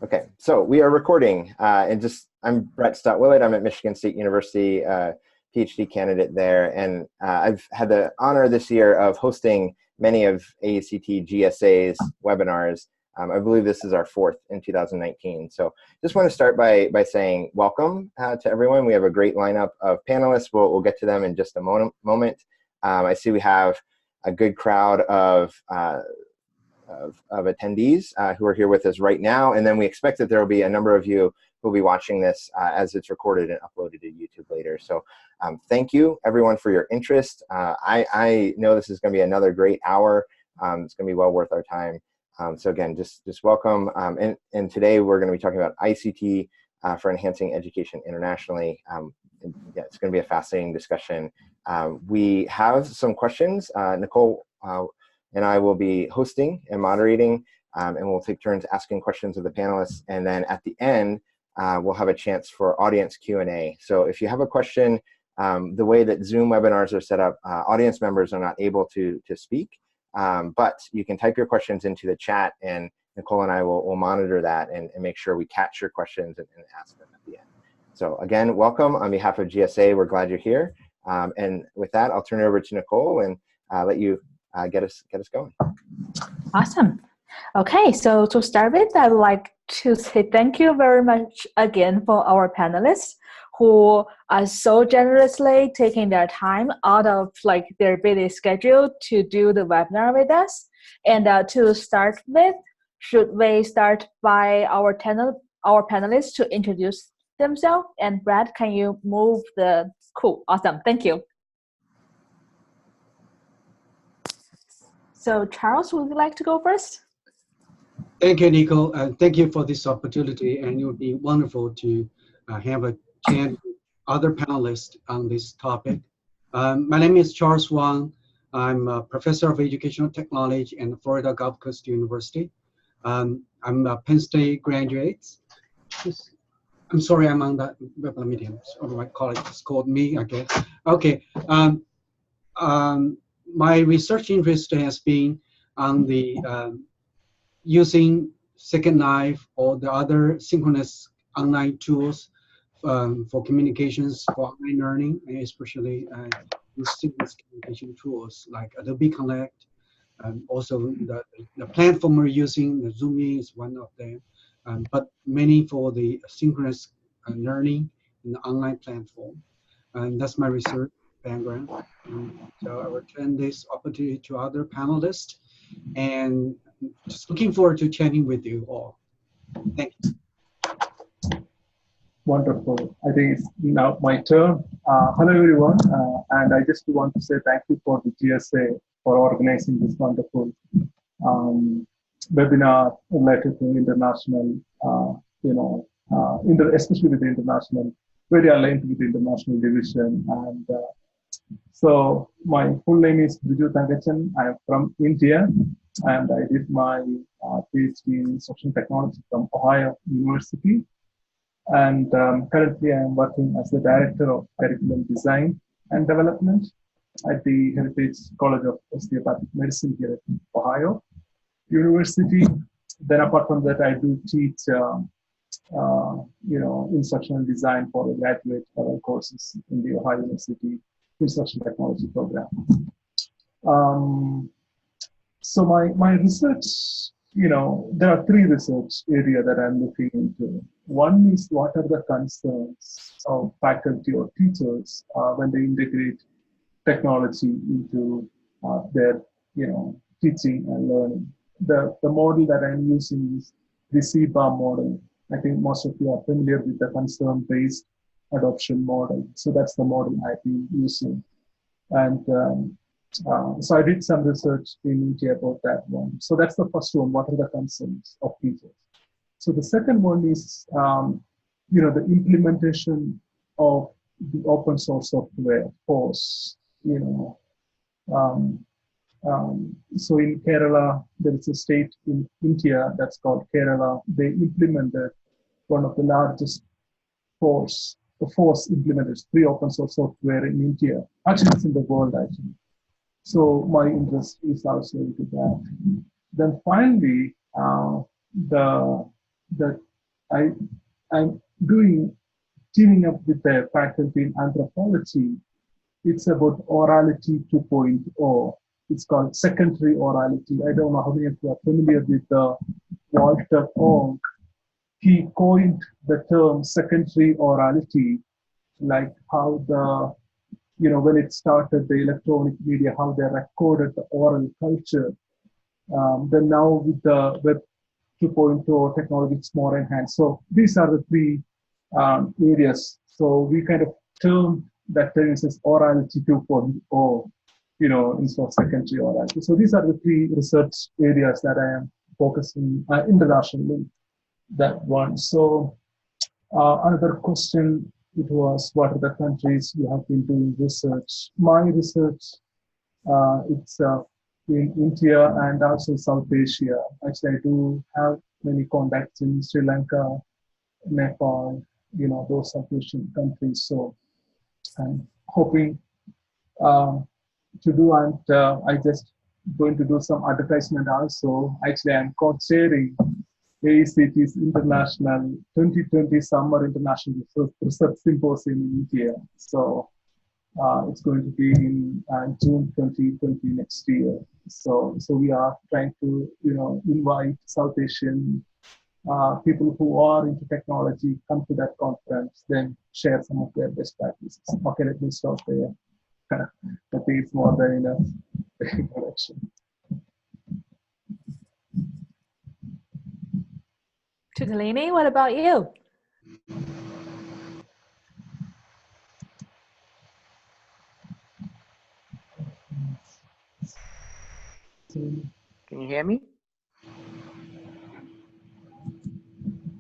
Okay, so we are recording, I'm Bret Staudt Willet. I'm at Michigan State University, PhD candidate there, and I've had the honor this year of hosting many of AECT GSA's webinars. I believe this is our fourth in 2019. So just want to start by saying welcome to everyone. We have a great lineup of panelists. We'll get to them in just a moment. I see we have a good crowd of attendees who are here with us right now, and then we expect that there will be a number of you who will be watching this as it's recorded and uploaded to YouTube later. So thank you everyone for your interest. I know this is going to be another great hour. It's going to be well worth our time. So again, just welcome. And today we're going to be talking about ICT for enhancing education internationally. Yeah, it's going to be a fascinating discussion. We have some questions. Nicole and I will be hosting and moderating, and we'll take turns asking questions of the panelists. And then at the end, we'll have a chance for audience Q&A. So if you have a question, the way that Zoom webinars are set up, audience members are not able to speak, but you can type your questions into the chat, and Nicole and I will monitor that and make sure we catch your questions and ask them at the end. So again, welcome on behalf of GSA. We're glad you're here. And with that, I'll turn it over to Nicole and let you get us going. Awesome. Okay, so to start with, I would like to say thank you very much again for our panelists who are so generously taking their time out of their busy schedule to do the webinar with us. And to start with, should we start by our panelists to introduce themselves? And Brad, can you move the cool? Awesome, thank you. So Charles, would you like to go first? Thank you, Nicole, and thank you for this opportunity. And it would be wonderful to have a chance with other panelists on this topic. My name is Charles Wang. I'm a professor of educational technology at Florida Gulf Coast University. I'm a Penn State graduate. I'm sorry, I'm on that webinar meeting. So my colleague just called me, I guess. Okay. My research interest has been on the using Second Life or the other synchronous online tools for communications for online learning, and especially synchronous communication tools like Adobe Connect. Also, the platform we're using, the Zoom is one of them, but many for the synchronous learning in the online platform. And that's my research background. So I return this opportunity to other panelists, and just looking forward to chatting with you all. Thank you. Wonderful. I think it's now my turn. Hello, everyone. And I just want to say thank you for the GSA for organizing this wonderful webinar related to international, especially with the international, very aligned with the international division. And so my full name is Briju Thankachan. I am from India, and I did my PhD in instruction technology from Ohio University. And currently I am working as the Director of Curriculum Design and Development at the Heritage College of Osteopathic Medicine here at Ohio University. Then apart from that, I do teach instructional design for the graduate level courses in the Ohio University Instruction Technology program. So my research, there are three research areas that I'm looking into. One is what are the concerns of faculty or teachers when they integrate technology into their teaching and learning. The model that I'm using is the CBA model. I think most of you are familiar with the concern-based adoption model. So that's the model I've been using. And so I did some research in India about that one. So that's the first one. What are the concerns of teachers? So the second one is, the implementation of the open source software FOSS. So in Kerala, there is a state in India that's called Kerala. They implemented one of the largest FOSS implementers, free open source software in India. Actually, it's in the world, actually. So my interest is also into that. Then finally, the I'm teaming up with the faculty in anthropology. It's about orality 2.0. It's called secondary orality. I don't know how many of you are familiar with Walter Wong. He coined the term secondary orality, like how when it started, the electronic media, how they recorded the oral culture. Then now with the Web 2.0 technology, it's more enhanced. So these are the three areas. So we kind of term that terms as orality 2.0, instead of secondary orality. So these are the three research areas that I am focusing internationally. That one. So another question, it was, what are the countries you have been doing research? My research, it's in India and also South Asia. Actually, I do have many contacts in Sri Lanka, Nepal, those South Asian countries. So I'm hoping to do, and I just going to do some advertisement also. Actually, I'm co-chairing AECT's International 2020 Summer International Research Symposium in India. So it's going to be in June 2020 next year. So we are trying to invite South Asian people who are into technology come to that conference, then share some of their best practices. Okay, let me stop there. I think it's more than enough introduction. Tutaleni, what about you? Can you hear me?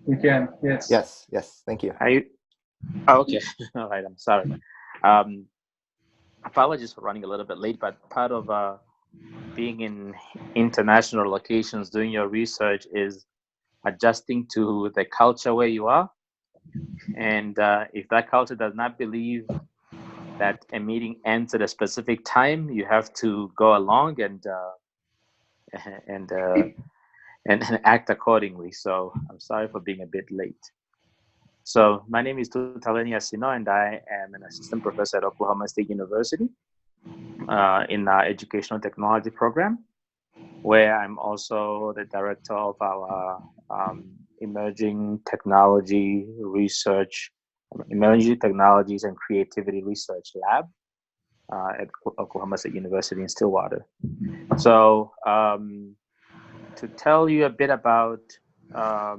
We can, yes. Yes, thank you. Are you? Oh, okay. All right, I'm sorry. Apologies for running a little bit late, but part of being in international locations doing your research is adjusting to the culture where you are. And if that culture does not believe that a meeting ends at a specific time, you have to go along and act accordingly. So I'm sorry for being a bit late. So my name is Tutaleni Asino, and I am an assistant professor at Oklahoma State University in our educational technology program, where I'm also the director of our emerging technology research, emerging technologies and creativity research lab at Oklahoma State University in Stillwater. So to tell you a bit about, I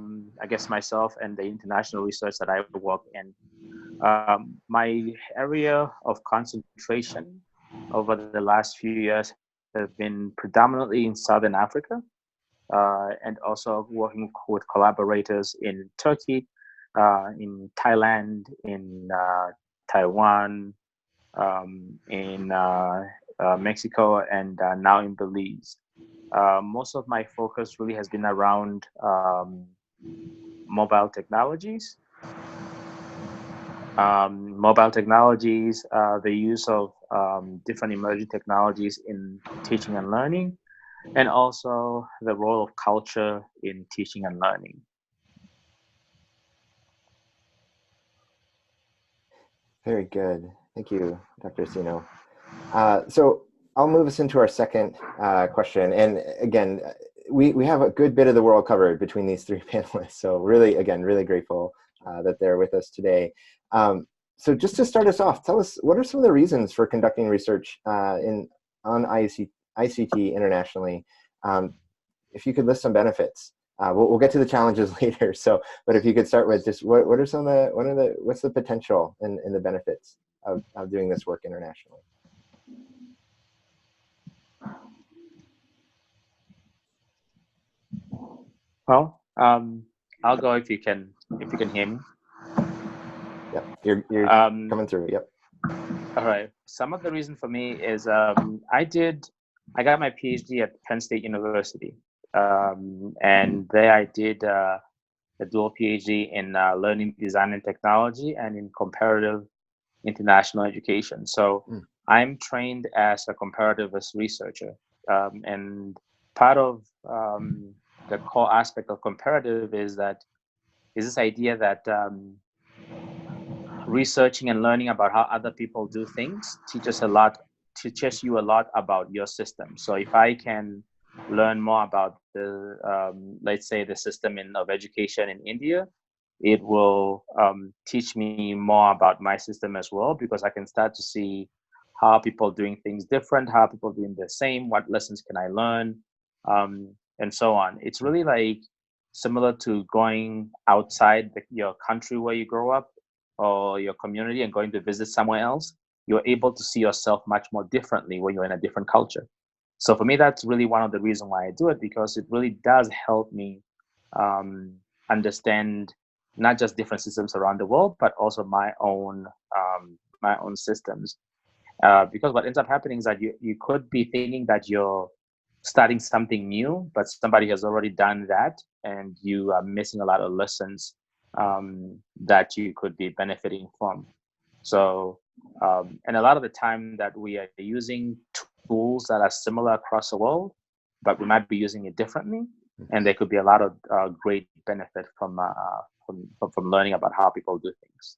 guess, myself and the international research that I work in, my area of concentration over the last few years has been predominantly in Southern Africa, and also working with collaborators in Turkey, in Thailand, in Taiwan, in Mexico, and now in Belize. Most of my focus really has been around mobile technologies. The use of different emerging technologies in teaching and learning, and also the role of culture in teaching and learning. Very good. Thank you, Dr. Asino. So I'll move us into our second question. And again, we have a good bit of the world covered between these three panelists. So really, again, really grateful that they're with us today. So just to start us off, tell us, what are some of the reasons for conducting research on ICT internationally? If you could list some benefits. We'll get to the challenges later. So, but if you could start with just what are some of what's the potential and the benefits of doing this work internationally? Well, I'll go if you can hear me. Yep, you're coming through. Yep. All right. Some of the reason for me is I got my PhD at Penn State University, and there I did a dual PhD in learning design and technology and in comparative international education. So I'm trained as a comparativist researcher, and part of the core aspect of comparative is that is this idea that researching and learning about how other people do things teaches you a lot about your system. So if I can learn more about the, let's say, the system of education in India, it will teach me more about my system as well, because I can start to see how people are doing things different, how people are doing the same, what lessons can I learn, and so on. It's really like similar to going outside your country where you grow up or your community and going to visit somewhere else. You're able to see yourself much more differently when you're in a different culture. So for me, that's really one of the reasons why I do it, because it really does help me understand not just different systems around the world, but also my own systems. Because what ends up happening is that you could be thinking that you're starting something new, but somebody has already done that, and you are missing a lot of lessons that you could be benefiting from. So, and a lot of the time that we are using tools that are similar across the world, but we might be using it differently, and there could be a lot of great benefit from learning about how people do things.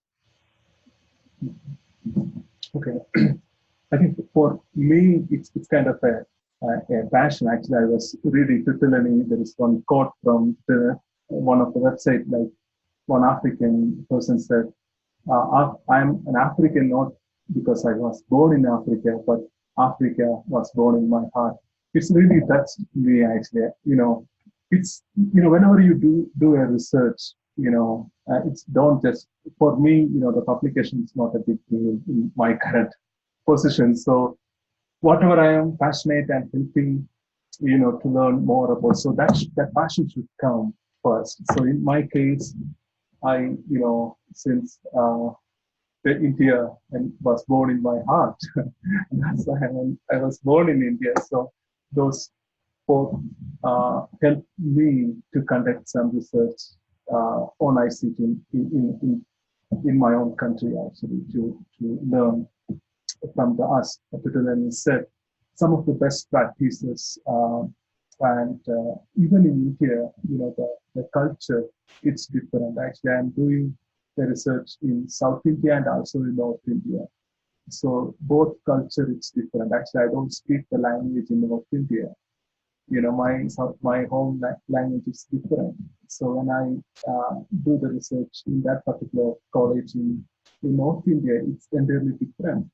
Okay. I think for me, it's kind of a passion. Actually, I was reading Tutaleni. There is one quote from one of the website, like one African person said, I'm an African not because I was born in Africa, but Africa was born in my heart. It's really touched me, actually. It's, whenever you do a research, it's don't just, for me, the publication is not a big deal in my current position. So whatever I am passionate and helping, to learn more about, so that passion should come first. So in my case, I, since India and was born in my heart, that's why I was born in India. So those both helped me to conduct some research on ICT in my own country, actually, to learn from us. Tutaleni said some of the best practices, and even in India, the culture, it's different. Actually, I'm doing the research in South India and also in North India. So both culture, it's different. Actually, I don't speak the language in North India. My home language is different. So when I do the research in that particular college in North India, it's entirely different.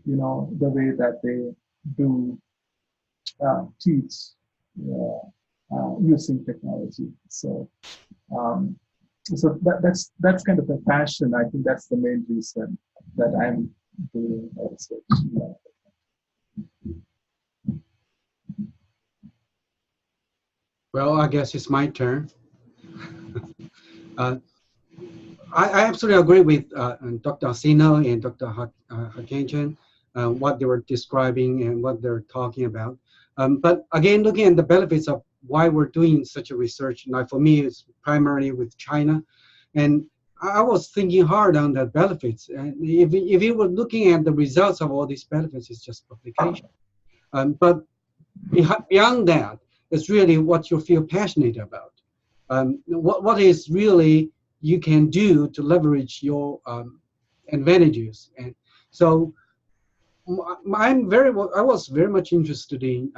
The way that they do teach using technology. So that's kind of a passion. I think that's the main reason that I'm doing research. Well, I guess it's my turn. I absolutely agree with Dr. Asino and Dr. Thankachan, what they were describing and what they're talking about. But again, looking at the benefits of why we're doing such a research, like for me, it's primarily with China. And I was thinking hard on the benefits. And if you were looking at the results of all these benefits, it's just publication. But beyond that, it's really what you feel passionate about. What is really you can do to leverage your advantages. And so I was very much interested in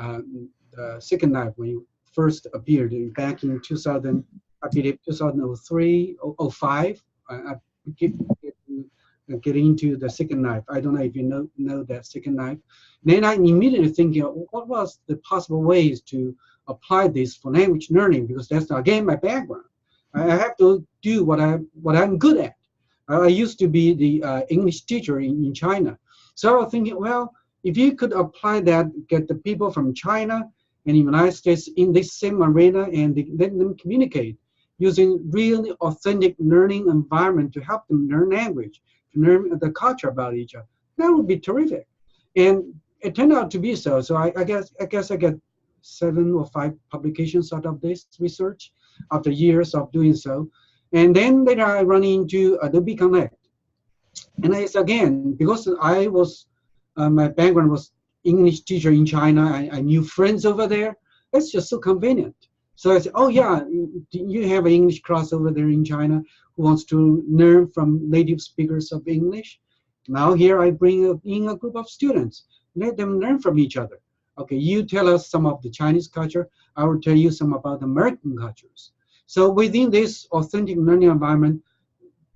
the second knife when it first appeared back in 2000, I believe 2003, 05. I get into the second knife. I don't know if you know that second knife. Then I immediately thinking, what was the possible ways to apply this for language learning, because that's again my background. I have to do what I'm good at. I used to be the English teacher in China. So I was thinking, well, if you could apply that, get the people from China and the United States in this same arena and let them communicate using really authentic learning environment to help them learn language, to learn the culture about each other, that would be terrific. And it turned out to be so. So I guess I got 7 or 5 publications out of this research after years of doing so. And then later I run into Adobe Connect. And it's again, because I was, my background was English teacher in China, I knew friends over there. It's just so convenient. So I said, oh yeah, you have an English class over there in China who wants to learn from native speakers of English. Now here I bring in a group of students, let them learn from each other. Okay, you tell us some of the Chinese culture, I will tell you some about American cultures. So within this authentic learning environment,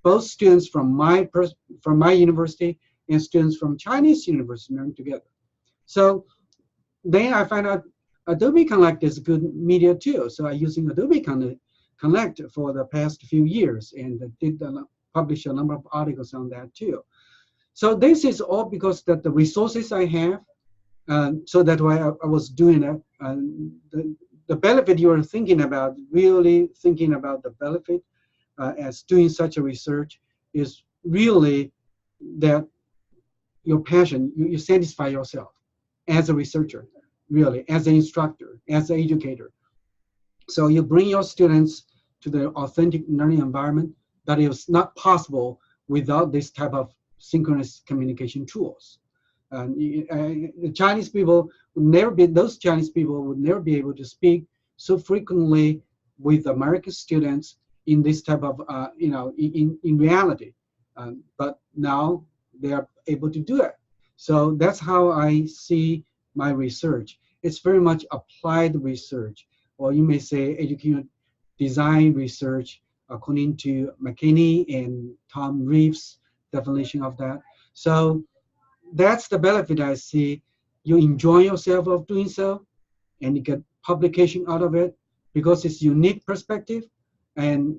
both students from my university and students from Chinese university learn together. So then I find out Adobe Connect is a good media too. So I'm using Adobe Connect for the past few years and published a number of articles on that too. So this is all because that the resources I have, so that's why I was doing it. The benefit you are thinking about, really thinking about the benefit as doing such a research is really that your passion, you satisfy yourself as a researcher, really, as an instructor, as an educator. So you bring your students to the authentic learning environment that is not possible without this type of synchronous communication tools. The Chinese people would never be, those Chinese people would never be able to speak so frequently with American students in this type of, in reality. But now they are able to do it. So that's how I see my research. It's very much applied research, or you may say educational design research, according to McKinney and Tom Reeves' definition of that. So that's the benefit I see. You enjoy yourself of doing so, and you get publication out of it because it's unique perspective, and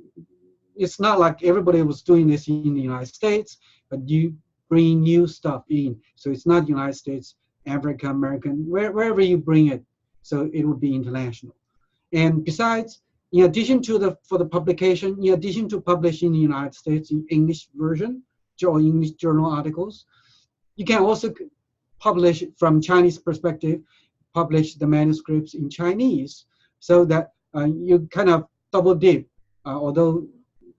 it's not like everybody was doing this in the United States, but you bring new stuff in. So it's not United States, Africa, American, wherever you bring it, so it will be international. And besides, in addition to for the publication, in addition to publishing in the United States in English version or English journal articles, you can also publish from Chinese perspective, publish the manuscripts in Chinese, so that you kind of double dip, although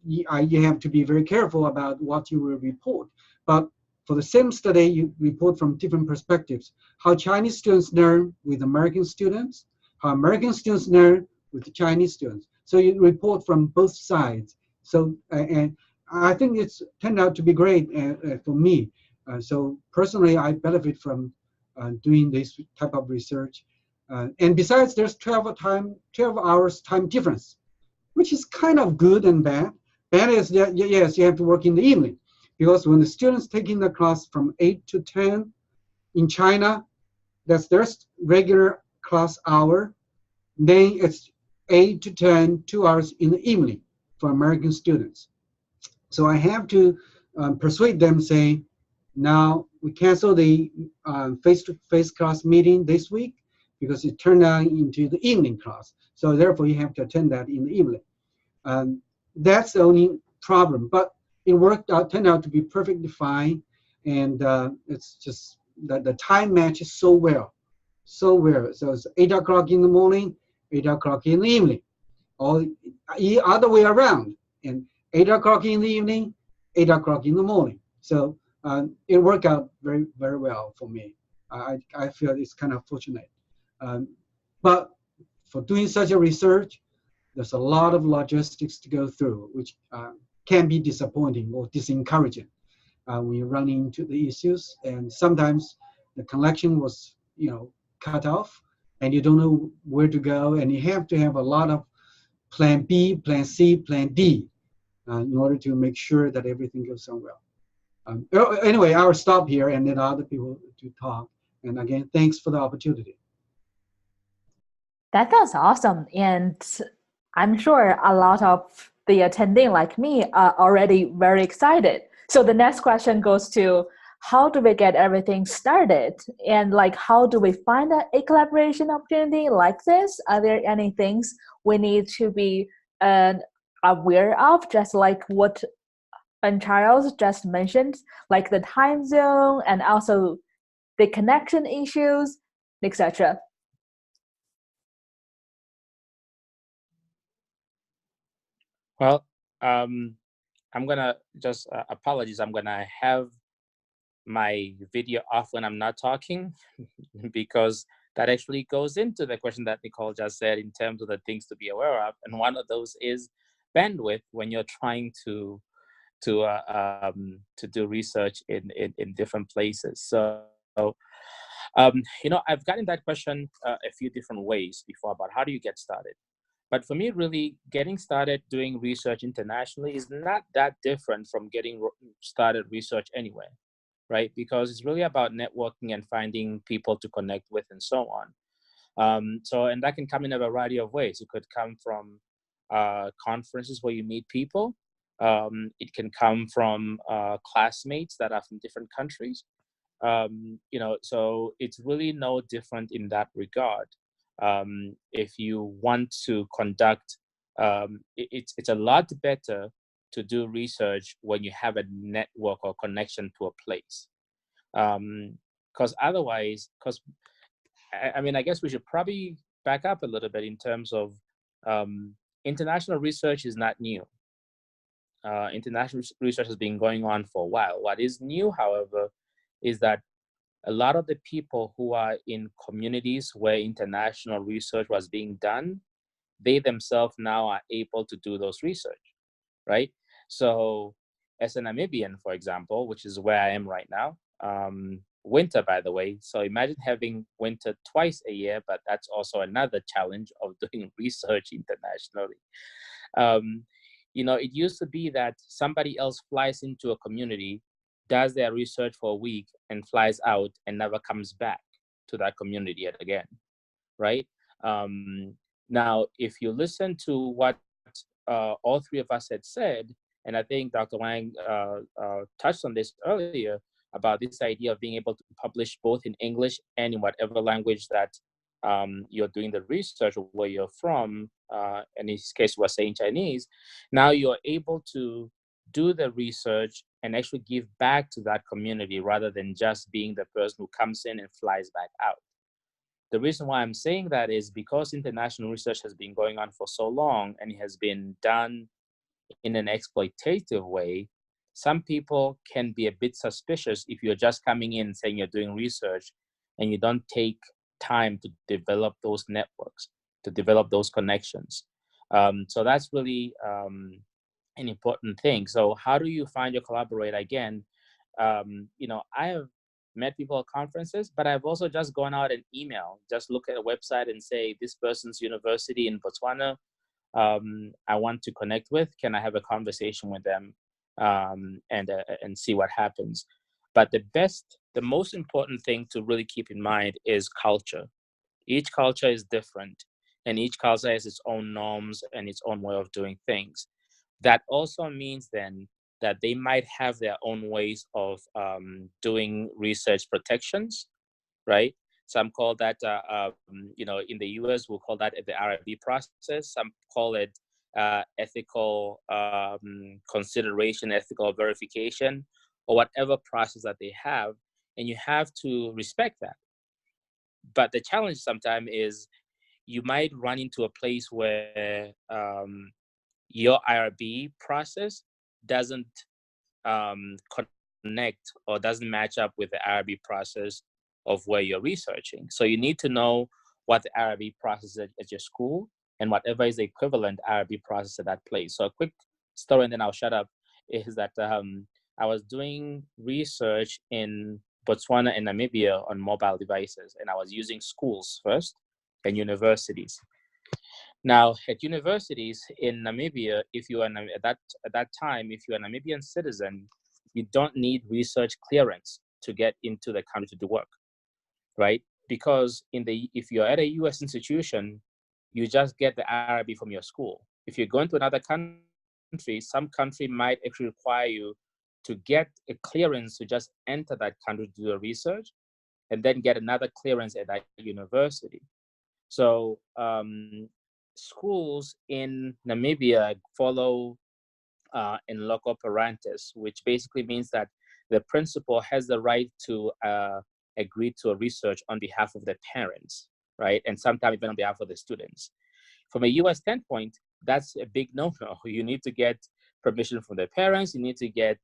you have to be very careful about what you will report. But for the same study, you report from different perspectives. How Chinese students learn with American students, how American students learn with the Chinese students. So you report from both sides. So, and I think it's turned out to be great for me. So personally, I benefit from doing this type of research. And besides, there's 12 hours time difference, which is kind of good and bad. Bad is that, yes, you have to work in the evening, because when the students taking the class from 8 to 10 in China, that's their regular class hour. Then it's 8 to 10, 2 hours in the evening for American students. So I have to persuade them, say, now we cancel the face-to-face class meeting this week because it turned out into the evening class. So therefore, you have to attend that in the evening. That's the only problem, but it turned out to be perfectly fine, and it's just that the time matches so well. So it's 8 o'clock in the morning, 8 o'clock in the evening, or the other way around, and 8 o'clock in the evening, 8 o'clock in the morning. So it worked out very, very well for me. I feel it's kind of fortunate. But for doing such a research, there's a lot of logistics to go through, which can be disappointing or disencouraging when you run into the issues. And sometimes the connection was, cut off, and you don't know where to go, and you have to have a lot of plan B, plan C, plan D in order to make sure that everything goes on well. Anyway, I'll stop here and let other people to talk. And again, thanks for the opportunity. That was awesome. And I'm sure a lot of the attending like me are already very excited. So the next question goes to, how do we get everything started? And how do we find a collaboration opportunity like this? Are there any things we need to be aware of, just like what Charles just mentioned, like the time zone and also the connection issues, etc.? Well, I'm gonna just apologize. I'm gonna have my video off when I'm not talking because that actually goes into the question that Nicole just said in terms of the things to be aware of. And one of those is bandwidth when you're trying to do research in different places. So, I've gotten that question a few different ways before about how do you get started. But for me, really, getting started doing research internationally is not that different from getting started research anywhere, right? Because it's really about networking and finding people to connect with and so on. And that can come in a variety of ways. It could come from conferences where you meet people. It can come from classmates that are from different countries. So it's really no different in that regard. If you want to conduct, it's a lot better to do research when you have a network or connection to a place. Because otherwise, I guess we should probably back up a little bit in terms of international research is not new. International research has been going on for a while. What is new, however, is that a lot of the people who are in communities where international research was being done, they themselves now are able to do those research, right? So as a Namibian, for example, which is where I am right now, winter, by the way. So imagine having winter twice a year, but that's also another challenge of doing research internationally. It used to be that somebody else flies into a community, does their research for a week and flies out and never comes back to that community yet again, right? Now, if you listen to what all three of us had said, and I think Dr. Wang touched on this earlier about this idea of being able to publish both in English and in whatever language that you're doing the research or where you're from, and in this case, we're saying Chinese, now you're able to do the research and actually give back to that community rather than just being the person who comes in and flies back out. The reason why I'm saying that is because international research has been going on for so long and it has been done in an exploitative way, some people can be a bit suspicious if you're just coming in saying you're doing research and you don't take time to develop those networks, to develop those connections. So that's really an important thing. So how do you find your collaborator? Again, I have met people at conferences, but I've also just gone out and email, just look at a website and say, this person's university in Botswana, I want to connect with. Can I have a conversation with them and see what happens? But the most important thing to really keep in mind is culture. Each culture is different, and each culture has its own norms and its own way of doing things. That also means then that they might have their own ways of doing research protections, right? Some call that, in the US, we'll call that the RIB process. Some call it ethical consideration, ethical verification, or whatever process that they have. And you have to respect that. But the challenge sometimes is you might run into a place where your IRB process doesn't connect or doesn't match up with the IRB process of where you're researching. So you need to know what the IRB process is at your school and whatever is the equivalent IRB process at that place. So a quick story, and then I'll shut up, is that I was doing research in Botswana and Namibia on mobile devices, and I was using schools first and universities. Now, at universities in Namibia, if you are at that time, if you're a Namibian citizen, you don't need research clearance to get into the country to do work, right? Because if you're at a U.S. institution, you just get the IRB from your school. If you're going to another country, some country might actually require you to get a clearance to just enter that country to do a research, and then get another clearance at that university. So schools in Namibia follow in loco parentis, which basically means that the principal has the right to agree to a research on behalf of the parents, right? And sometimes even on behalf of the students. From a US standpoint, that's a big no-no. You need to get permission from the parents. You need to get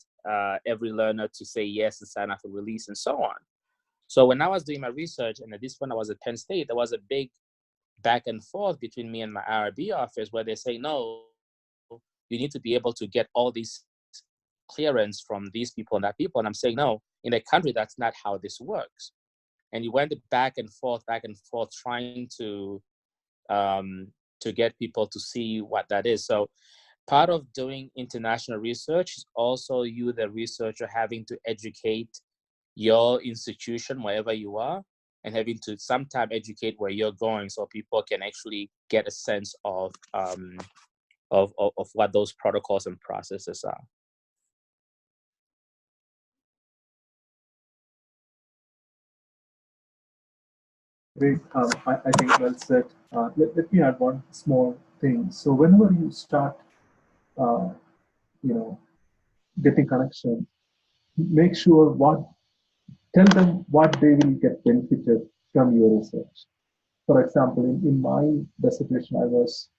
every learner to say yes and sign up for release and so on. So when I was doing my research, and at this point I was at Penn State, there was a big back and forth between me and my IRB office where they say, no, you need to be able to get all these clearance from these people and that people. And I'm saying, no, in a country, that's not how this works. And you went back and forth, trying to get people to see what that is. So part of doing international research is also you, the researcher, having to educate your institution wherever you are, and having to sometimes educate where you're going, so people can actually get a sense of what those protocols and processes are. Great. I think well said. Let me add one small thing. So whenever you start, getting connection, make sure tell them what they will get benefited from your research. For example, in my dissertation, I was,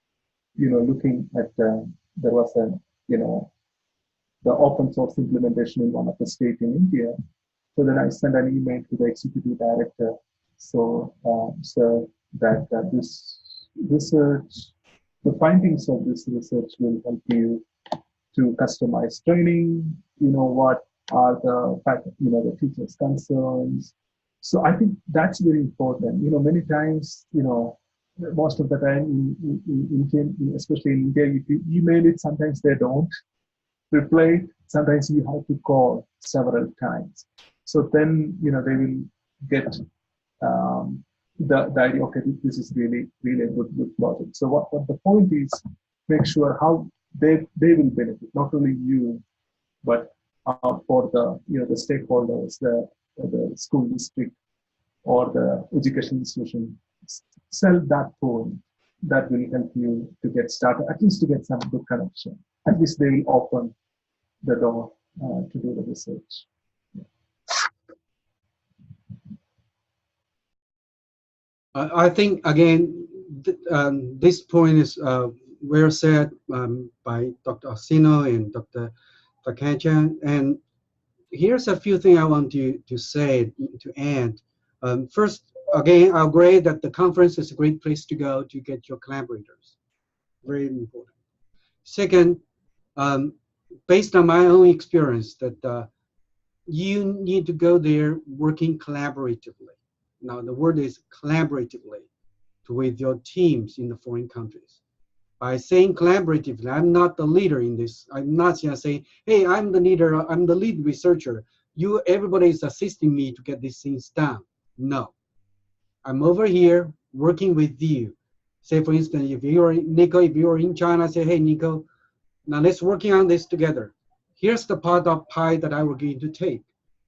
looking at there was the open source implementation in one of the states in India. So then I sent an email to the executive director. So that this research, the findings of this research will help you to customize training. What are the teachers' concerns. So I think that's very important. Many times, most of the time especially in India, if you email it, sometimes they don't reply. Sometimes you have to call several times. So then, they will get the idea, okay, this is really, really a good project. So what the point is, make sure how they will benefit, not only you, but for the stakeholders, the school district or the education institution. Sell that point that will help you to get started, at least to get some good connection. At least they will open the door to do the research. I think, again, this point is well said by Dr. Asino and Dr. Thankachan. And here's a few things I want to say, to add. First, again, I agree that the conference is a great place to go to get your collaborators. Very important. Second, based on my own experience, that you need to go there working collaboratively. Now, the word is collaboratively with your teams in the foreign countries. By saying collaboratively, I'm not the leader in this. I'm not going to say, hey, I'm the leader, I'm the lead researcher. Everybody is assisting me to get these things done. No. I'm over here working with you. Say, for instance, if you're in China, say, hey, Nicole, now let's working on this together. Here's the part of pie that I was going to take.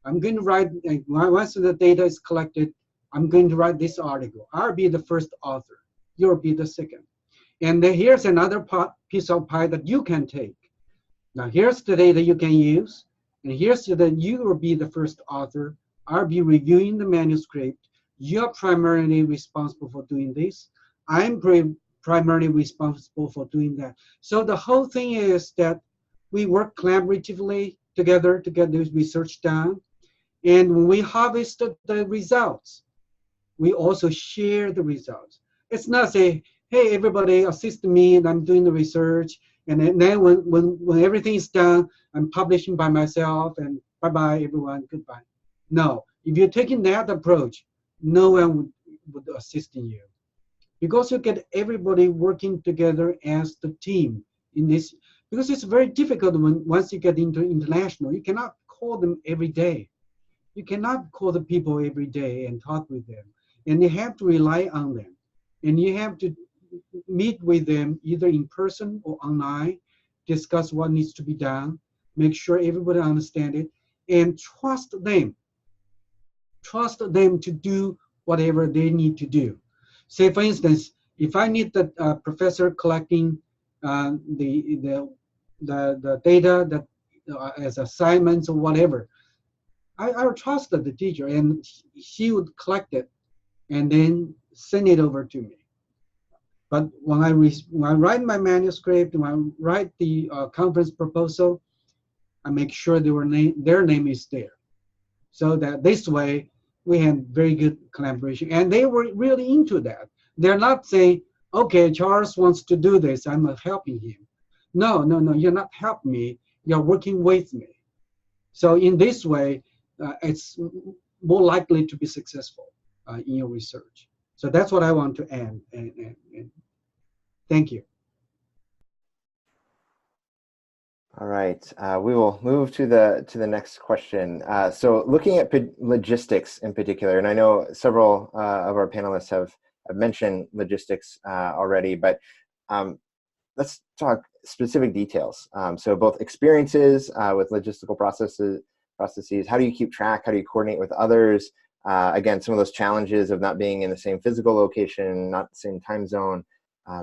I'm going to write, once the data is collected, I'm going to write this article. I'll be the first author. You'll be the second. And then here's another piece of pie that you can take. Now here's the data you can use. And here's the you will be the first author. I'll be reviewing the manuscript. You're primarily responsible for doing this. I'm primarily responsible for doing that. So the whole thing is that we work collaboratively together to get this research done. And when we harvest the results, we also share the results. It's not say, hey, everybody assist me and I'm doing the research. And then when everything is done, I'm publishing by myself and bye-bye, everyone, goodbye. No, if you're taking that approach, no one would assist you. Because you get everybody working together as the team in this, because it's very difficult once you get into international, you cannot call them every day. You cannot call the people every day and talk with them. And you have to rely on them. And you have to meet with them either in person or online, discuss what needs to be done, make sure everybody understands it, and trust them. Trust them to do whatever they need to do. Say, for instance, if I need the professor collecting the data that as assignments or whatever, I would trust the teacher, and she would collect it and then send it over to me. But when I write my manuscript, when I write the conference proposal, I make sure their name is there, so that this way we had very good collaboration, and they were really into that. They're not saying, okay, Charles wants to do this, I'm not helping him. No, no, no, you're not helping me, you're working with me. So in this way, it's more likely to be successful in your research. So that's what I want to add. And thank you. All right, we will move to the next question. So looking at logistics in particular, and I know several of our panelists have mentioned logistics already, but let's talk specific details. So both experiences with logistical processes, how do you keep track? How do you coordinate with others? Again, some of those challenges of not being in the same physical location, not the same time zone.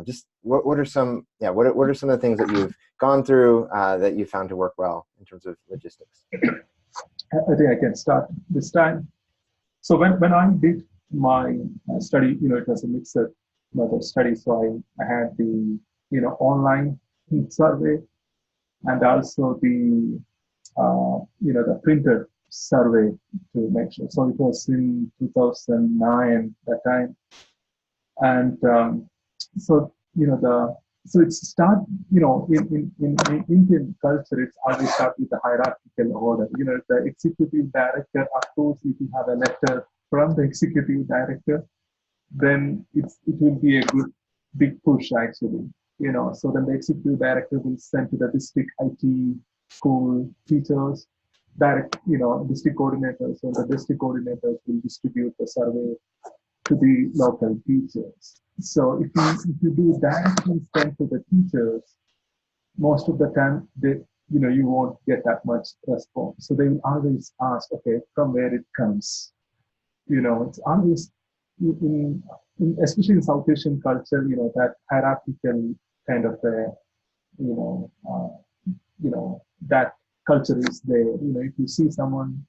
Just what are some what are some of the things that you've gone through that you found to work well in terms of logistics? I think I can start this time. So when I did my study, it was a mixed method study. So I had the online survey and also the the printed survey to make sure. So it was in 2009 that time, and so it's start in Indian culture, it's always start with the hierarchical order. The executive director approves. If you have a letter from the executive director, then it will be a good big push actually. So then the executive director will send to the district IT school teachers, district coordinators, and the district coordinators will distribute the survey to the local teachers. So if you do directly send to the teachers, most of the time you won't get that much response. So they will always ask, okay, from where it comes. It's always especially in South Asian culture, that hierarchical kind of that culture is there. If you see someone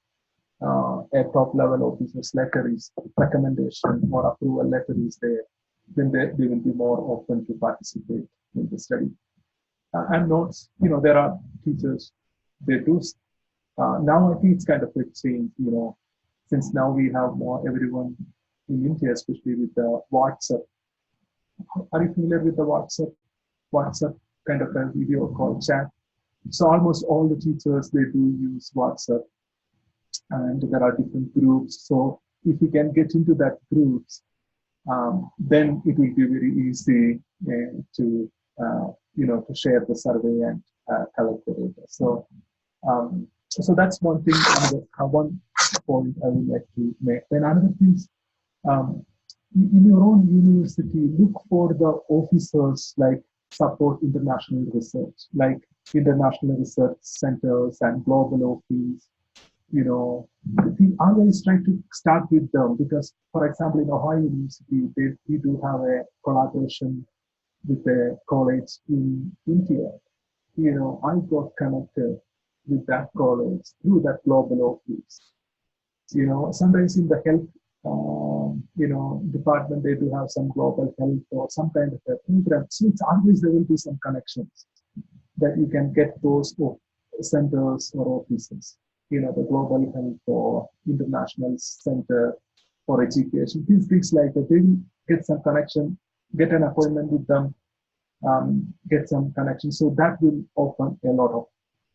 a top level officer's letter is recommendation or approval letter is there, then they will be more open to participate in the study. And notes, there are teachers, they do. Now I think it's kind of a change, since now we have more everyone in India, especially with the WhatsApp. Are you familiar with the WhatsApp? WhatsApp kind of a video call chat. So almost all the teachers, they do use WhatsApp, and there are different groups. So if you can get into that groups, then it will be very easy to share the survey and collect the data. So that's one thing. One point I would like to make. Then another thing, in your own university, look for the officers like support international research, like international research centers and global office. We always try to start with them because, for example, in Ohio University, we do have a collaboration with a college in India. I got connected with that college through that global office. Sometimes in the health, department, they do have some global health or some kind of a program. So it's always there will be some connections that you can get those centers or offices. The global health or international center for education. Things like that. They will get some connection, get an appointment with them, get some connection. So that will open a lot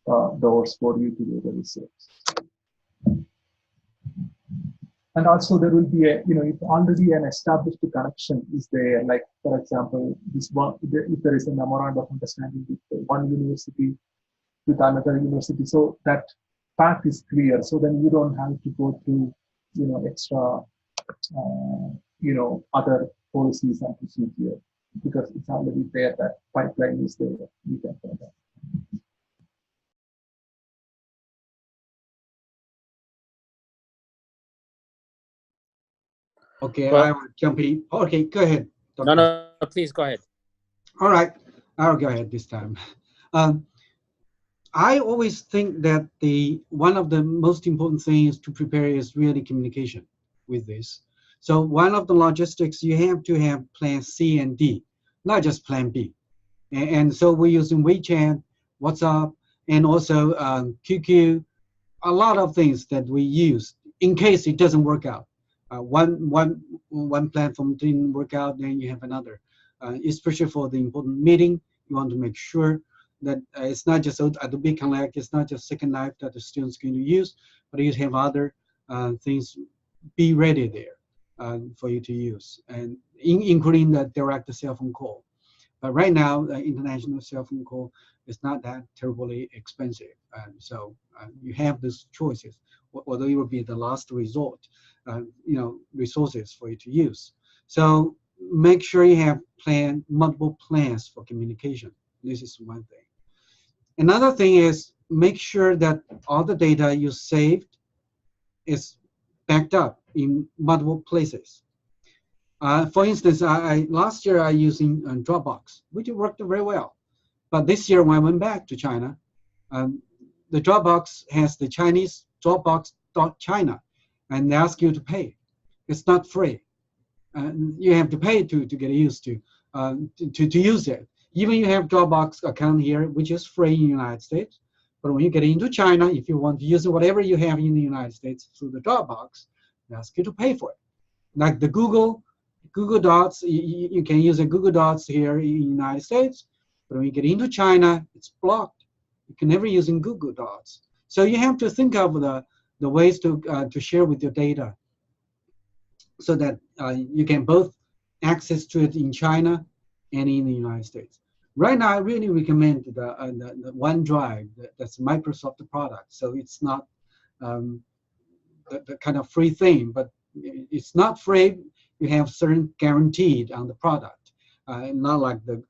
of doors for you to do the research. And also there will be if already an established connection is there, like for example, if there is a memorandum of understanding with one university with another university, so that path is clear. So then you don't have to go through, extra, other policies and procedure because it's already there. That pipeline is there. You can find that. Okay, Well, I will jump in. Okay, go ahead. Dr. No, please go ahead. All right, I'll go ahead this time. I always think that one of the most important things to prepare is really communication with this. So one of the logistics, you have to have plan C and D, not just plan B. And so we're using WeChat, WhatsApp, and also QQ, a lot of things that we use in case it doesn't work out. one platform didn't work out, then you have another. Especially for the important meeting, you want to make sure that it's not just Adobe Connect, it's not just Second Life that the students going to use, but you have other things be ready there for you to use, and including the direct cell phone call. But right now, the international cell phone call is not that terribly expensive, so you have these choices. Although it will be the last resort, resources for you to use. So make sure you have multiple plans for communication. This is one thing. Another thing is make sure that all the data you saved is backed up in multiple places. For instance, last year I using Dropbox, which worked very well. But this year when I went back to China, the Dropbox has the Chinese Dropbox.China, and they ask you to pay. It's not free. You have to pay to get used to use it. Even you have Dropbox account here, which is free in the United States, but when you get into China, if you want to use whatever you have in the United States through the Dropbox, they ask you to pay for it. Like the Google Docs, you can use a Google Docs here in the United States, but when you get into China, it's blocked. You can never use in Google Docs. So you have to think of the ways to share with your data, so that you can both access to it in China and in the United States. Right now, I really recommend the OneDrive. That's Microsoft product. So it's not the kind of free thing, but it's not free. You have certain guaranteed on the product, not like the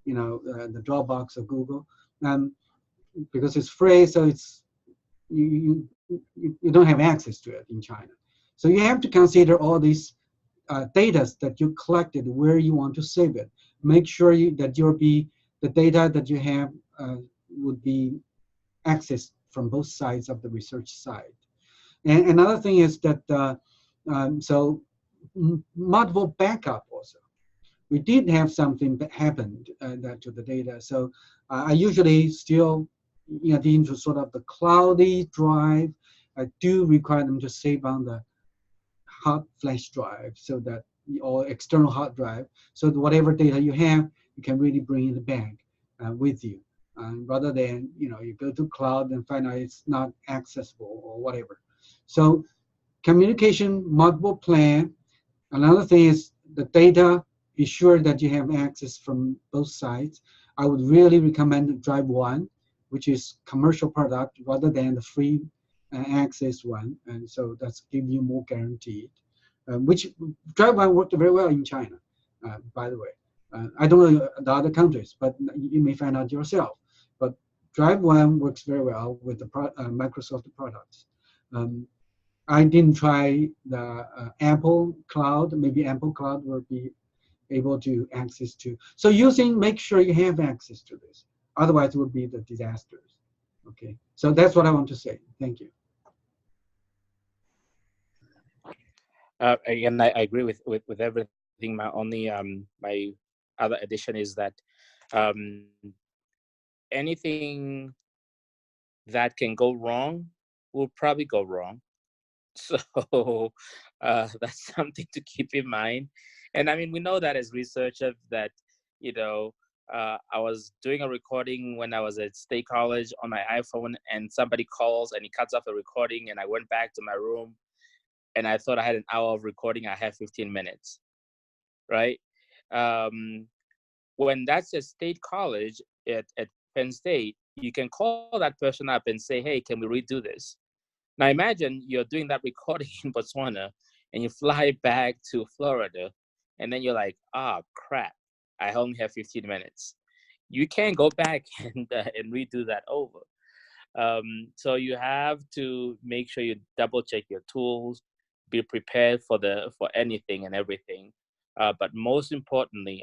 Dropbox or Google, because it's free. So it's you don't have access to it in China. So you have to consider all these data that you collected, where you want to save it. Make sure that the data that you have would be accessed from both sides of the research side. And another thing is that so multiple backup also. We did have something that happened to the data. So I usually still into sort of the cloudy drive. I do require them to save on the hot flash drive, so that, or external hard drive, so that whatever data you have, you can really bring it back with you, rather than you go to cloud and find out it's not accessible or whatever. So communication, multiple plan. Another thing is the data. Be sure that you have access from both sides. I would really recommend Drive One, which is commercial product rather than the free access one, and so that's give you more guaranteed. Which Drive One worked very well in China, by the way. I don't know the other countries, but you may find out yourself. But Drive One works very well with the Microsoft products. I didn't try the Apple Cloud. Maybe Apple Cloud will be able to access to. So make sure you have access to this. Otherwise, it would be the disasters. Okay, so that's what I want to say. Thank you. Again, I agree with everything. My only my other addition is that anything that can go wrong will probably go wrong. So that's something to keep in mind. And I mean, we know that as researchers that, I was doing a recording when I was at State College on my iPhone, and somebody calls and he cuts off the recording, and I went back to my room and I thought I had an hour of recording. I had 15 minutes, right? When that's at State College at Penn State, you can call that person up and say, hey, can we redo this? Now imagine you're doing that recording in Botswana and you fly back to Florida, and then you're like, crap, I only have 15 minutes. You can't go back and redo that over. So you have to make sure you double check your tools, be prepared for anything and everything. But most importantly,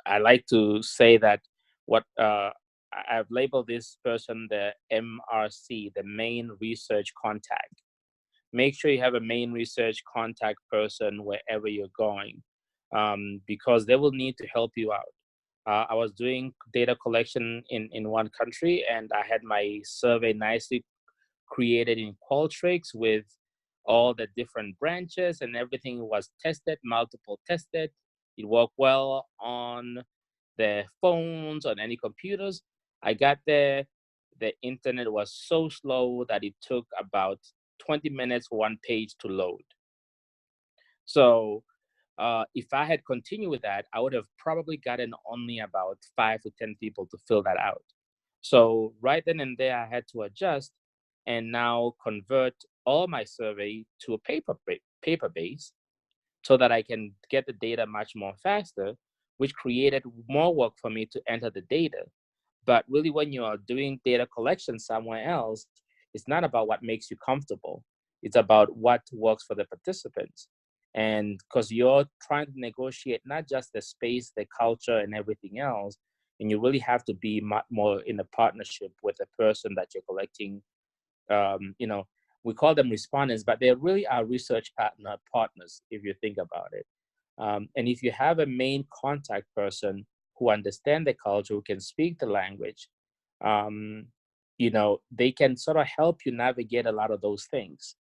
I like to say that what I've labeled this person the MRC, the main research contact. Make sure you have a main research contact person wherever you're going, because they will need to help you out. I was doing data collection in one country, and I had my survey nicely created in Qualtrics with all the different branches, and everything was tested, multiple tested. It worked well on the phones, on any computers. I got there, the internet was so slow that it took about 20 minutes for one page to load. So if I had continued with that, I would have probably gotten only about 5 to 10 people to fill that out. So right then and there, I had to adjust and now convert all my survey to a paper base so that I can get the data much more faster, which created more work for me to enter the data. But really, when you are doing data collection somewhere else, it's not about what makes you comfortable. It's about what works for the participants. And because you're trying to negotiate not just the space, the culture, and everything else, and you really have to be much more in a partnership with the person that you're collecting. We call them respondents, but they really are research partners, if you think about it. And if you have a main contact person who understand the culture, who can speak the language, they can sort of help you navigate a lot of those things.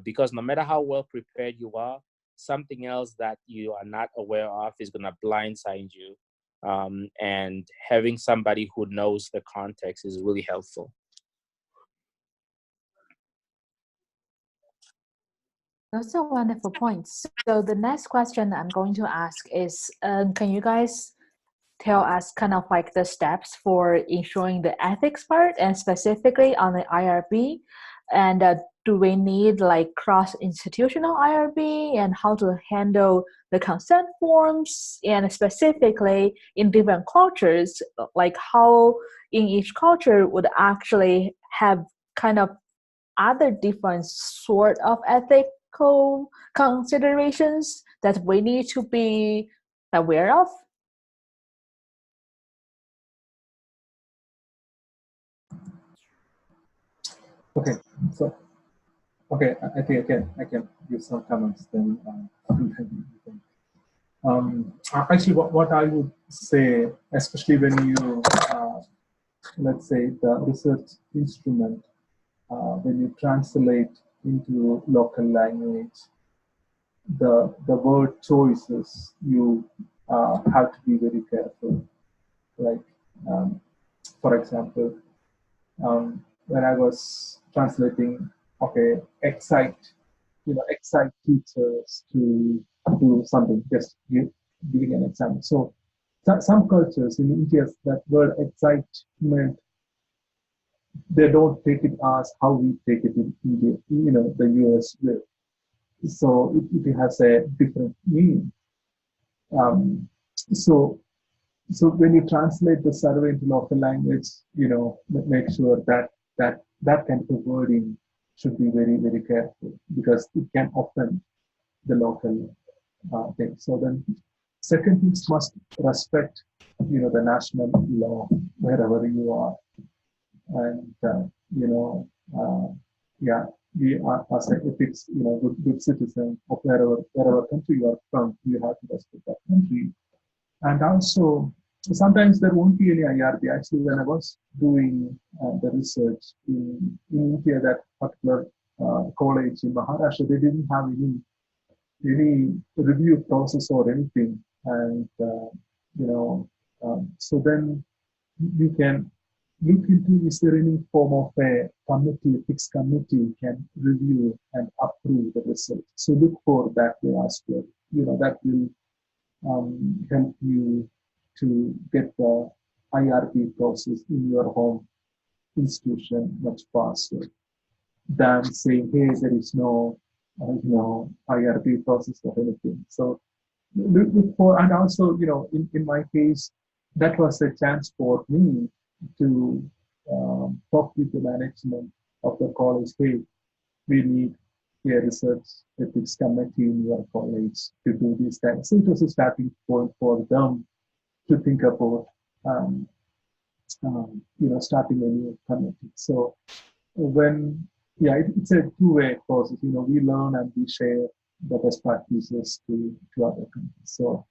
Because no matter how well prepared you are, something else that you are not aware of is going to blindside you. And having somebody who knows the context is really helpful. Those are wonderful points. So the next question I'm going to ask is, can you guys tell us kind of like the steps for ensuring the ethics part, and specifically on the IRB? And do we need like cross-institutional IRB, and how to handle the consent forms, and specifically in different cultures, like how in each culture would actually have kind of other different sort of ethical considerations that we need to be aware of? Okay, so I think I can give some comments then. Actually, what I would say, especially when you let's say the research instrument, when you translate into local language, the word choices, you have to be very careful. Like, for example, when I was translating, excite teachers to do something, just giving an example. So some cultures in India, that word excite meant, they don't take it as how we take it in India, the US way. So it has a different meaning. So when you translate the survey into local language, make sure that kind of wording should be very, very careful, because it can offend the local thing. So then, second things must respect, the national law wherever you are, and we are, as an ethics, good citizen of wherever country you are from, you have to respect that country. And also, sometimes there won't be any IRB. Actually, when I was doing the research in India, that particular college in Maharashtra, they didn't have any review process or anything. And, so then you can look into, is there any form of a committee, ethics committee can review and approve the research. So look for that way as well. That will help you to get the IRB process in your home institution much faster than saying, hey, there is no IRB process or anything. So look for, and also, in my case, that was a chance for me to talk with the management of the college. Hey, we need a research ethics committee in your college to do these things. So it was a starting point for them to think about, starting a new committee. So it's a two-way process. We learn and we share the best practices to other countries. So,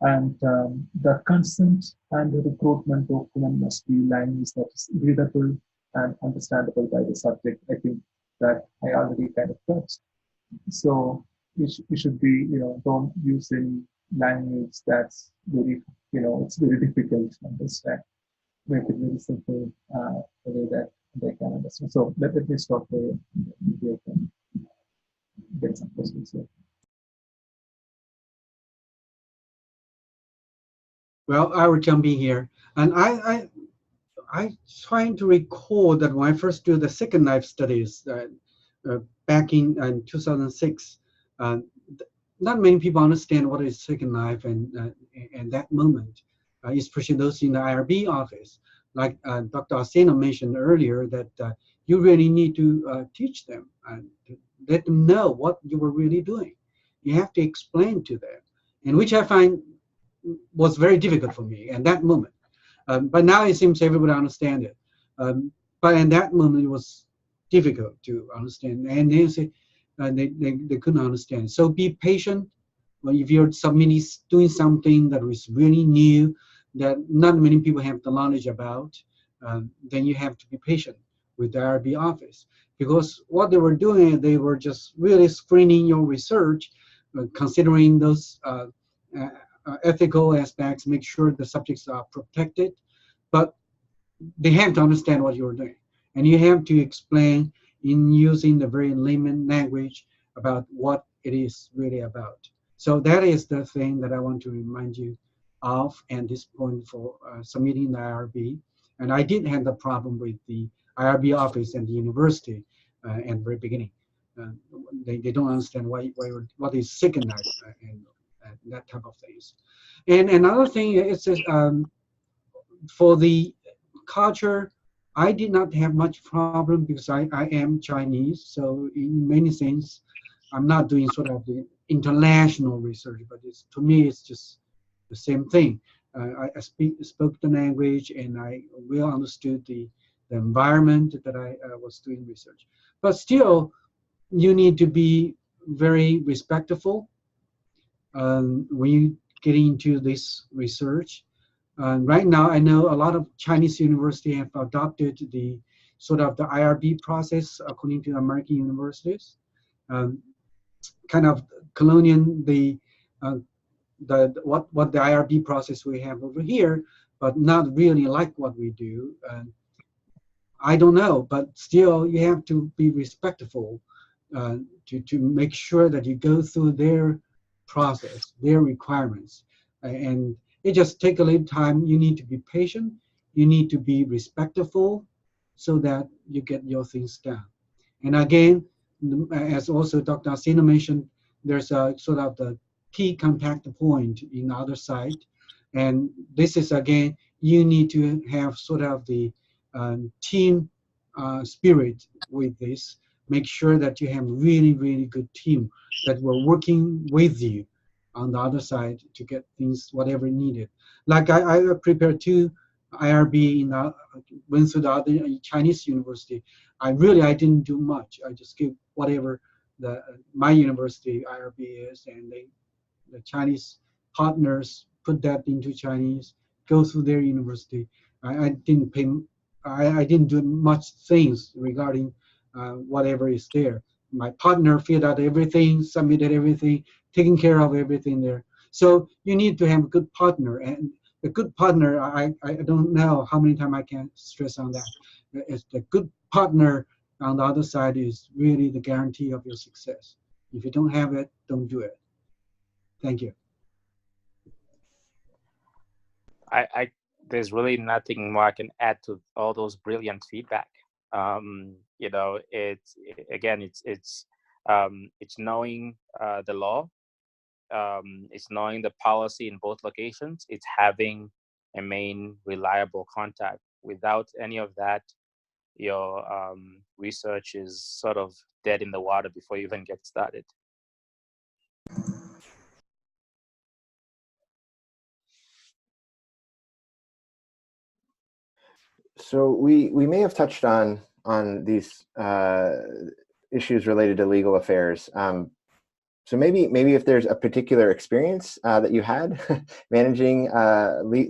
the consent and the recruitment document must be language that is readable and understandable by the subject. I think that I already kind of touched. So it should be, don't use any language that's very, it's very difficult to understand. Make it very simple, the way that they can understand. So let me stop there. Maybe I can get some questions here. Well, I will jump in here, and I trying to recall that when I first do the second life studies back in 2006, not many people understand what is second life, and that moment, especially those in the IRB office, like Dr. Asino mentioned earlier, that you really need to teach them and let them know what you were really doing. You have to explain to them, and which I find was very difficult for me at that moment. But now it seems everybody understands it. But in that moment, it was difficult to understand. And they say they couldn't understand. So be patient. Well, if you're doing something that is really new, that not many people have the knowledge about, then you have to be patient with the IRB office. Because what they were doing, they were just really screening your research, considering those ethical aspects, make sure the subjects are protected, but they have to understand what you're doing. And you have to explain in using the very layman language about what it is really about. So that is the thing that I want to remind you of at this point for submitting the IRB. And I did have the problem with the IRB office and the university at the very beginning. They don't understand what is second life and that type of things. And another thing is for the culture, I did not have much problem because I am Chinese. So in many things, I'm not doing sort of the international research, but to me, it's just the same thing. I spoke the language, and I well understood the environment that I was doing research. But still, you need to be very respectful when you get into this research. Right now, I know a lot of Chinese universities have adopted the sort of the IRB process according to American universities, kind of colonial what the IRB process we have over here, but not really like what we do. I don't know, but still you have to be respectful to make sure that you go through their process, their requirements, and it just takes a little time. You need to be patient. You need to be respectful so that you get your things done. And again, as also Dr. Asino mentioned, there's a sort of the key contact point in the other side. And this is, again, you need to have sort of the team spirit with this. Make sure that you have really, really good team that will working with you on the other side to get things, whatever needed. Like I prepared 2 IRB went through the other Chinese university. I didn't do much. I just give whatever my university IRB is, and the Chinese partners put that into Chinese, go through their university. I didn't pay. I didn't do much things regarding whatever is there. My partner filled out everything, submitted everything, taking care of everything there. So you need to have a good partner, and the good partner, I don't know how many times I can stress on that. It's the good partner on the other side is really the guarantee of your success. If you don't have it, don't do it. Thank you. There's really nothing more I can add to all those brilliant feedback. You know, it's knowing the law. It's knowing the policy in both locations. It's having a main reliable contact. Without any of that, your research is sort of dead in the water before you even get started. So we may have touched on these issues related to legal affairs. So maybe if there's a particular experience that you had managing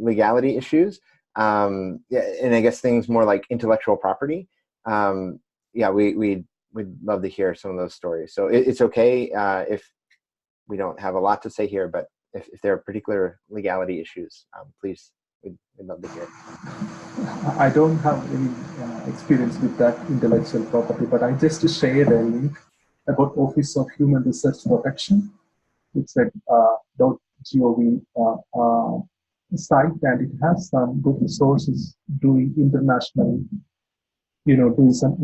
legality issues, and I guess things more like intellectual property. Yeah, we'd we'd love to hear some of those stories. So it's okay if we don't have a lot to say here, but if there are particular legality issues, please, we'd love to hear. I don't have any experience with that intellectual property, but I just shared a link about Office of Human Research Protection. It's a .gov site, and it has some good resources doing international, doing some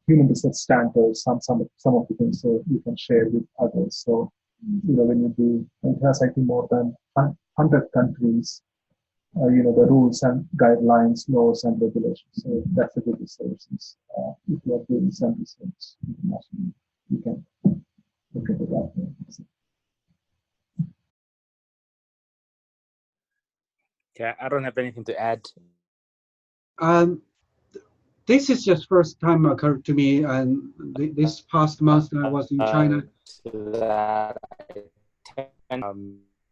human research standards, some of the things, so you can share with others. So, when you do, it has, I think, more than 100 countries, the rules and guidelines, laws and regulations. So that's a good resource. If you are doing some research internationally, you can look at it that way. Yeah, I don't have anything to add. This is just first time occurred to me, and this past month I was in China.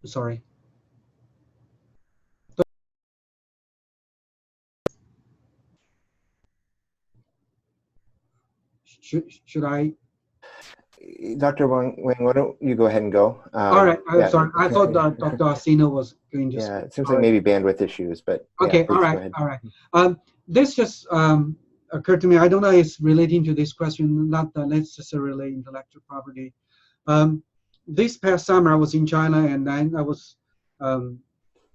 Sorry. Should I? Dr. Wang, why don't you go ahead and go? All right. I'm sorry. I thought Dr. Asino was going to. Yeah, it seems like maybe bandwidth issues, but okay. Yeah, All right. All right. This just occurred to me. I don't know if it's relating to this question, not necessarily intellectual property. This past summer, I was in China, and then I was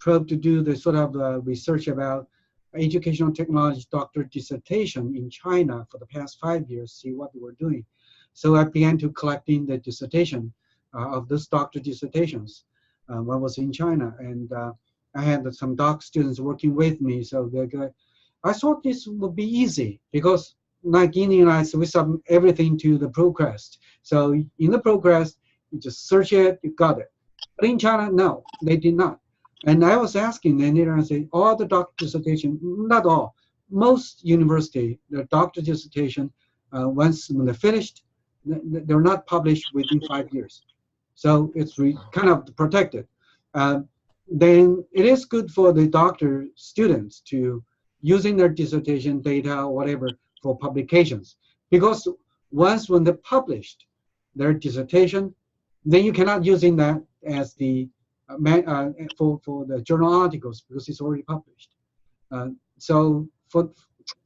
probed to do the sort of research about educational technology doctorate dissertation in China for the past 5 years, see what they were doing. So I began to collecting the dissertation of those doctorate dissertations when I was in China, and I had some doc students working with me. So I thought this would be easy because, like in the United States, we submit everything to the ProQuest. So in the ProQuest, you just search it, you got it. But in China, no, they did not. And I was asking, and they say all the doctorate dissertation, not all, most university, the doctorate dissertation, once when they're finished, they're not published within 5 years. So it's kind of protected. Then it is good for the doctor students to using their dissertation data or whatever for publications, because once when they published their dissertation, then you cannot using that as the for the journal articles because it's already published. So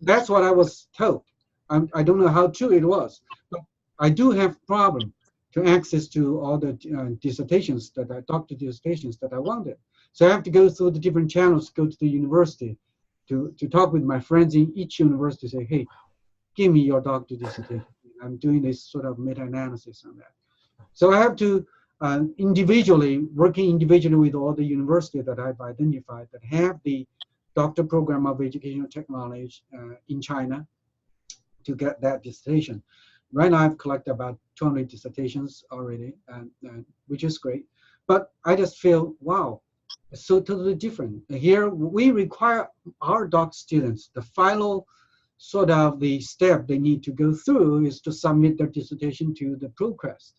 that's what I was told. I don't know how true it was, but I do have problem to access to all the dissertations doctor dissertations that I wanted. So I have to go through the different channels, go to the university to talk with my friends in each university, say, hey, give me your doctor dissertation. I'm doing this sort of meta-analysis on that. So I have to working individually with all the universities that I've identified that have the doctor program of educational technology in China to get that dissertation. Right now I've collected about 200 dissertations already, which is great. But I just feel, wow, it's so totally different. Here we require our doc students, the final sort of the step they need to go through is to submit their dissertation to the ProQuest.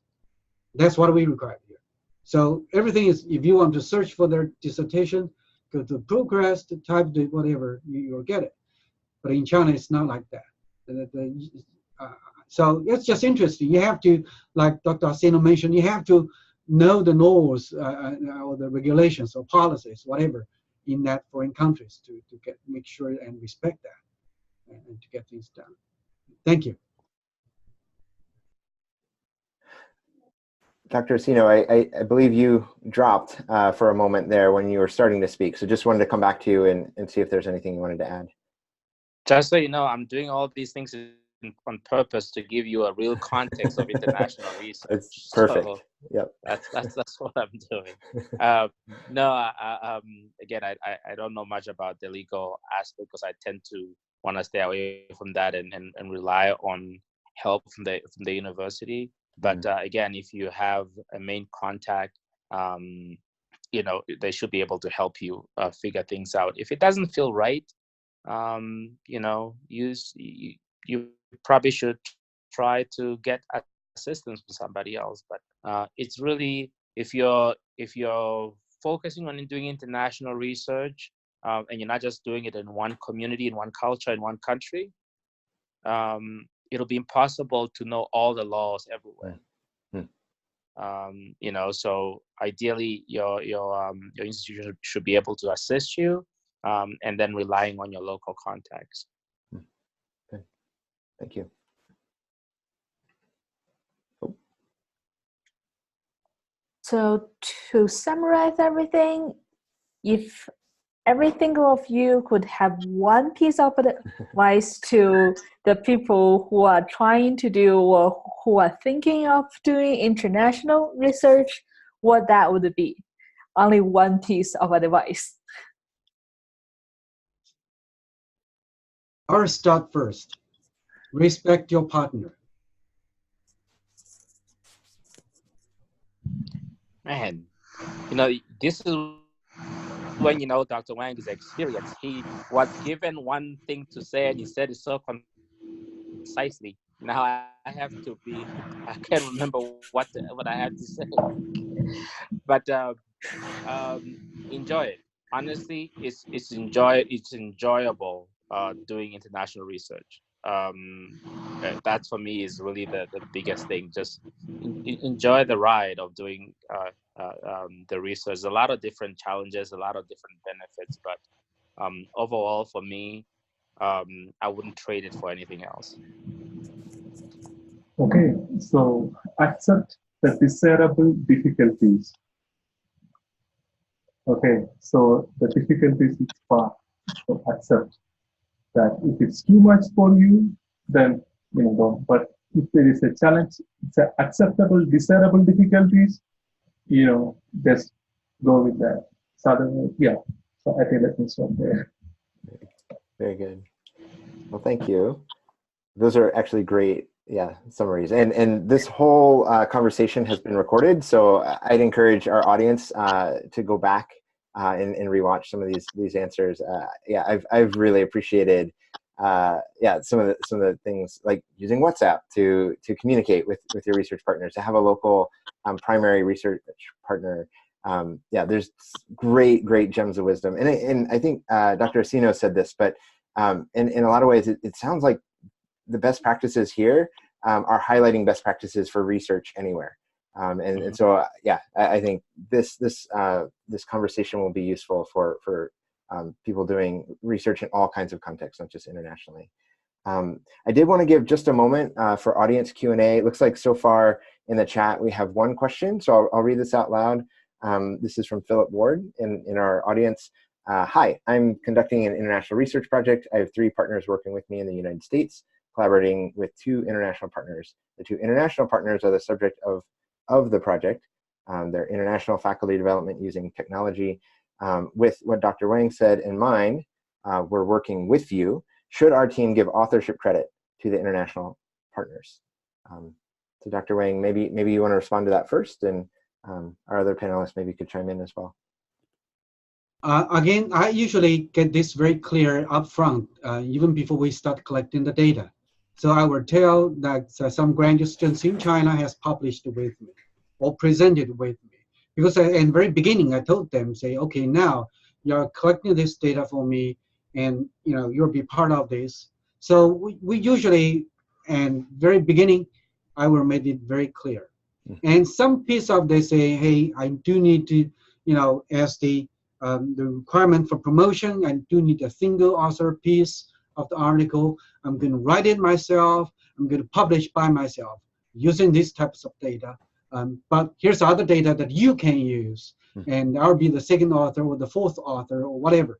That's what we require here. So everything is, if you want to search for their dissertation, go to ProQuest, type the whatever, you'll get it. But in China, it's not like that. So it's just interesting. You have to, like Dr. Asino mentioned, you have to know the laws or the regulations or policies, whatever, in that foreign countries to make sure and respect that and to get things done. Thank you. Dr. Asino, I believe you dropped for a moment there when you were starting to speak. So just wanted to come back to you and see if there's anything you wanted to add. Just so you know, I'm doing all these things on purpose to give you a real context of international research. It's perfect. So yep. That's what I'm doing. Again, I don't know much about the legal aspect because I tend to want to stay away from that and rely on help from the university. But again, if you have a main contact, they should be able to help you figure things out. If it doesn't feel right, you probably should try to get assistance from somebody else. But it's really, if you're focusing on doing international research and you're not just doing it in one community, in one culture, in one country, it'll be impossible to know all the laws everywhere. You know, so ideally your institution should be able to assist you, and then relying on your local contacts. Okay. Thank you. So to summarize everything, if every single of you could have one piece of advice to the people who are trying to do or who are thinking of doing international research, what that would be? Only one piece of advice. Or start first. Respect your partner. Man, you know, this is when, you know, Dr. Wang is experienced. He was given one thing to say and he said it so concisely. Now I have to be, I can't remember what I have to say. But enjoy it. Honestly, it's enjoyable doing international research. That for me is really the biggest thing. Just enjoy the ride of doing the research. A lot of different challenges, a lot of different benefits, but overall for me, I wouldn't trade it for anything else. Okay, so accept the desirable difficulties. Okay, so the difficulties is part. So accept that if it's too much for you, then don't. But if there is a challenge, it's an acceptable, desirable difficulties, just go with that. So yeah. So I think let me stop there. Very good. Well, thank you. Those are actually great, summaries. And this whole conversation has been recorded, so I'd encourage our audience to go back and rewatch some of these answers. I've really appreciated some of the things, like using WhatsApp to communicate with your research partners, to have a local primary research partner. There's great gems of wisdom, and I think Dr. Asino said this, but in a lot of ways it sounds like the best practices here are highlighting best practices for research anywhere. And so I think this conversation will be useful for people doing research in all kinds of contexts, not just internationally. I did want to give just a moment for audience Q&A. It looks like so far in the chat we have one question, so I'll read this out loud. This is from Philip Ward in our audience. Hi, I'm conducting an international research project. I have 3 partners working with me in the United States, collaborating with 2 international partners. The 2 international partners are the subject of the project. They're international faculty development using technology. With what Dr. Wang said in mind, we're working with you. Should our team give authorship credit to the international partners? So Dr. Wang, maybe you want to respond to that first, and our other panelists maybe could chime in as well. Again, I usually get this very clear up front, even before we start collecting the data. So I will tell that some graduate students in China has published with me or presented with me. Because in the very beginning, I told them, say, okay, now you're collecting this data for me, and you'll be part of this. So we usually, and very beginning, I will make it very clear. And some piece of they say, hey, I do need to, as the requirement for promotion, I do need a single author piece of the article. I'm going to write it myself. I'm going to publish by myself using these types of data. But here's other data that you can use, and I'll be the second author or the fourth author or whatever.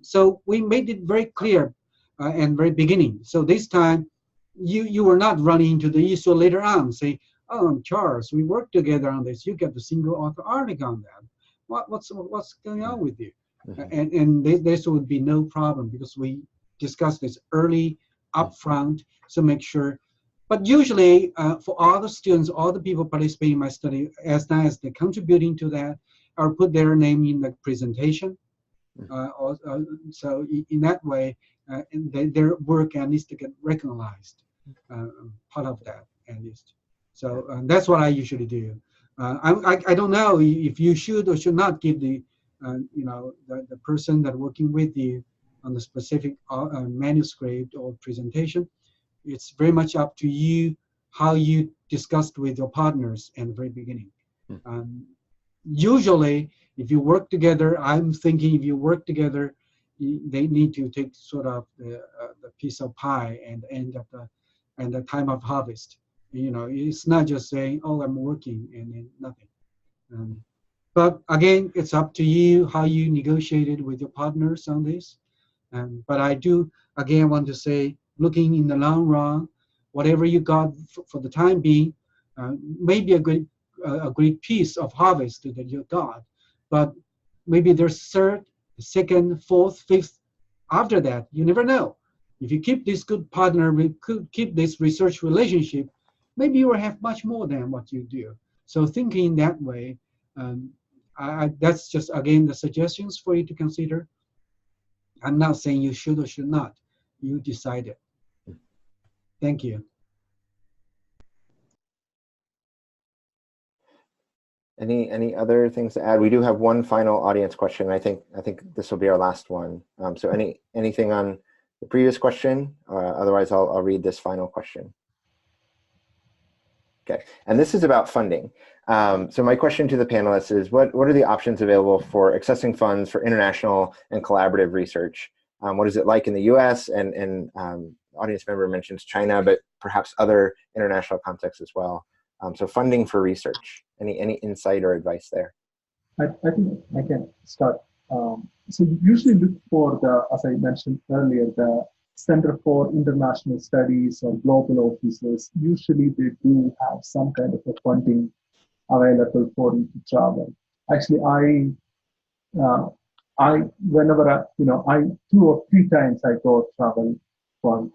So we made it very clear and very beginning. So this time, you were not running into the issue later on, say, oh, Charles, we worked together on this. You get the single author article on that. What's going on with you? And this would be no problem because we discussed this early, upfront, so make sure. But usually, for all the students, all the people participating in my study, as long as they're contributing to that, I'll put their name in the presentation. So in that way, their work at least to get recognized, part of that at least. So that's what I usually do. I don't know if you should or should not give the the person that working with you on the specific manuscript or presentation. it's very much up to you how you discussed with your partners at the very beginning. Usually, if you work together, I'm thinking if you work together, they need to take sort of the piece of pie and end up the time of harvest. You know, it's not just saying, "Oh, I'm working," and then nothing. But again, it's up to you how you negotiated with your partners on this. But I do again want to say, looking in the long run, whatever you got for the time being, maybe a great piece of harvest that you got, but maybe there's third, second, fourth, fifth after that. You never know. If you keep this good partner, we could keep this research relationship, maybe you will have much more than what you do. So thinking that way, that's just again the suggestions for you to consider. I'm not saying you should or should not. You decide it. Thank you. Any other things to add? We do have one final audience question. I think this will be our last one. So anything on the previous question? Otherwise, I'll read this final question. Okay, and this is about funding. So my question to the panelists is, what are the options available for accessing funds for international and collaborative research? What is it like in the US? And audience member mentions China, but perhaps other international contexts as well. So funding for research, any insight or advice there? I think I can start. So usually look for as I mentioned earlier, the Center for International Studies or global offices. Usually they do have some kind of a funding available for you to travel. Actually, whenever I 2 or 3 times I go travel fund,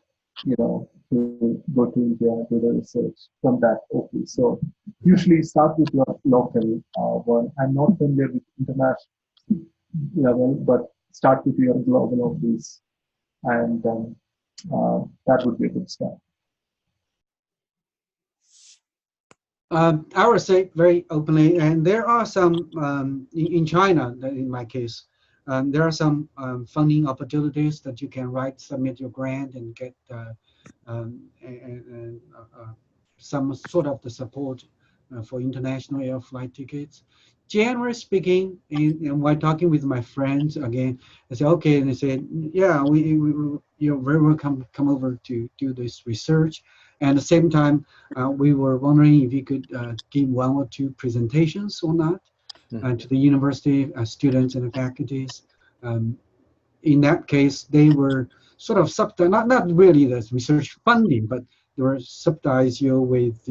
to go to India and do the research from that office. So usually start with your local one. I'm not familiar with international level, but start with your global office, and that would be a good start. I would say very openly, and there are some in China, in my case, there are some funding opportunities that you can submit your grant and get some sort of the support for international air flight tickets. Generally speaking, and while talking with my friends again, I said, okay, and they said, yeah, you're very welcome come over to do this research. And at the same time, we were wondering if you could give 1 or 2 presentations or not to the university students and the faculties. In that case, they were sort of not really the research funding, but they were subsidize you with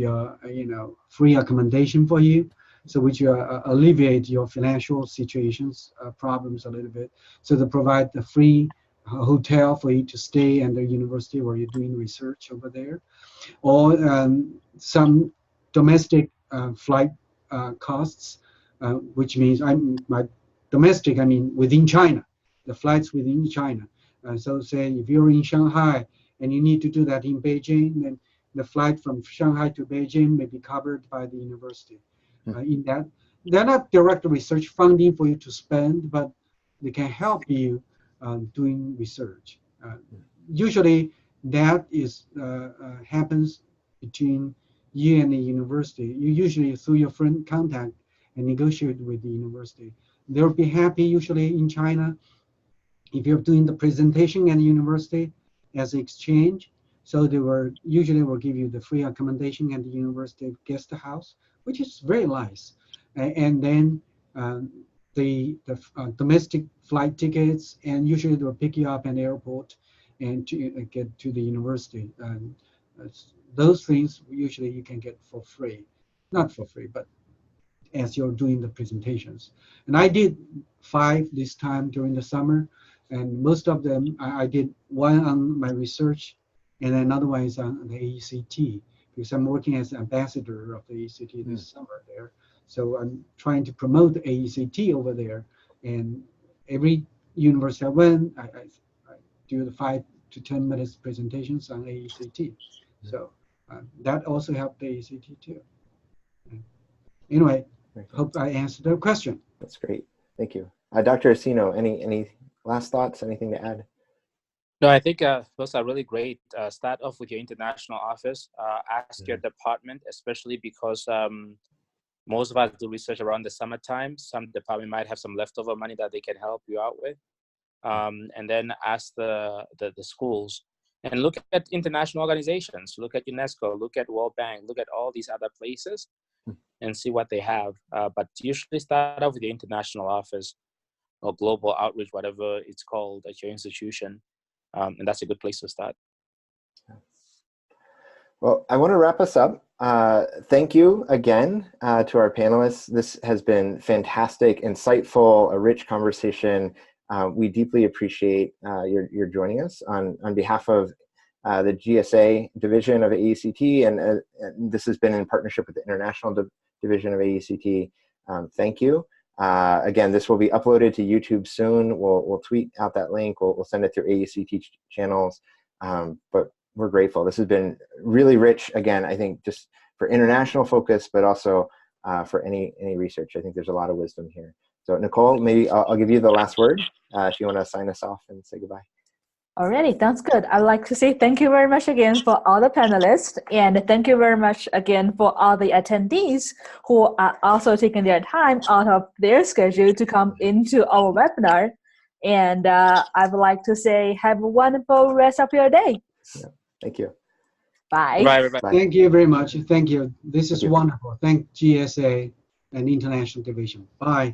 free accommodation for you, so which alleviate your financial situations problems a little bit. So they provide the free hotel for you to stay at the university where you're doing research over there, or some domestic flight costs, which means I mean within China, the flights within China. So say if you're in Shanghai and you need to do that in Beijing, then the flight from Shanghai to Beijing may be covered by the university. In that, they're not direct research funding for you to spend, but they can help you doing research. Usually that is happens between you and the university. You usually through your friend contact and negotiate with the university. They'll be happy usually in China if you're doing the presentation at the university as exchange. So they usually will give you the free accommodation at the university guest house, which is very nice. And then the domestic flight tickets, and usually they'll pick you up at the airport and to get to the university. Those things usually you can get for free, not for free, but as you're doing the presentations. And I did 5 this time during the summer, and most of them I did one on my research, and another one is on the AECT, because I'm working as an ambassador of the AECT this summer there. So I'm trying to promote the AECT over there, and every university I went, I do the 5 to 10 minutes presentations on AECT. So that also helped the AECT too. Anyway, hope I answered the question. That's great. Thank you. Dr. Asino, any last thoughts, anything to add? No, I think those are really great. Start off with your international office. Ask your department, especially because most of us do research around the summertime. Some department might have some leftover money that they can help you out with. And then ask the schools. And look at international organizations. Look at UNESCO. Look at World Bank. Look at all these other places and see what they have. But usually start off with the international office or global outreach, whatever it's called at your institution. And that's a good place to start. Well, I want to wrap us up. Thank you again to our panelists. This has been fantastic, insightful, a rich conversation. We deeply appreciate your joining us on behalf of the GSA division of AECT, and this has been in partnership with the International Division of AECT. Thank you. Again, this will be uploaded to YouTube soon. We'll tweet out that link. We'll send it through AECT channels. But we're grateful. This has been really rich. Again, I think just for international focus, but also for any research. I think there's a lot of wisdom here. So Nicole, maybe I'll give you the last word if you want to sign us off and say goodbye. Alrighty, sounds good. I'd like to say thank you very much again for all the panelists, and thank you very much again for all the attendees who are also taking their time out of their schedule to come into our webinar. And I would like to say have a wonderful rest of your day. Yeah, thank you. Bye. Bye, everybody. Thank you very much. Thank you. This is you. wonderful. Thank GSA and International Division. Bye.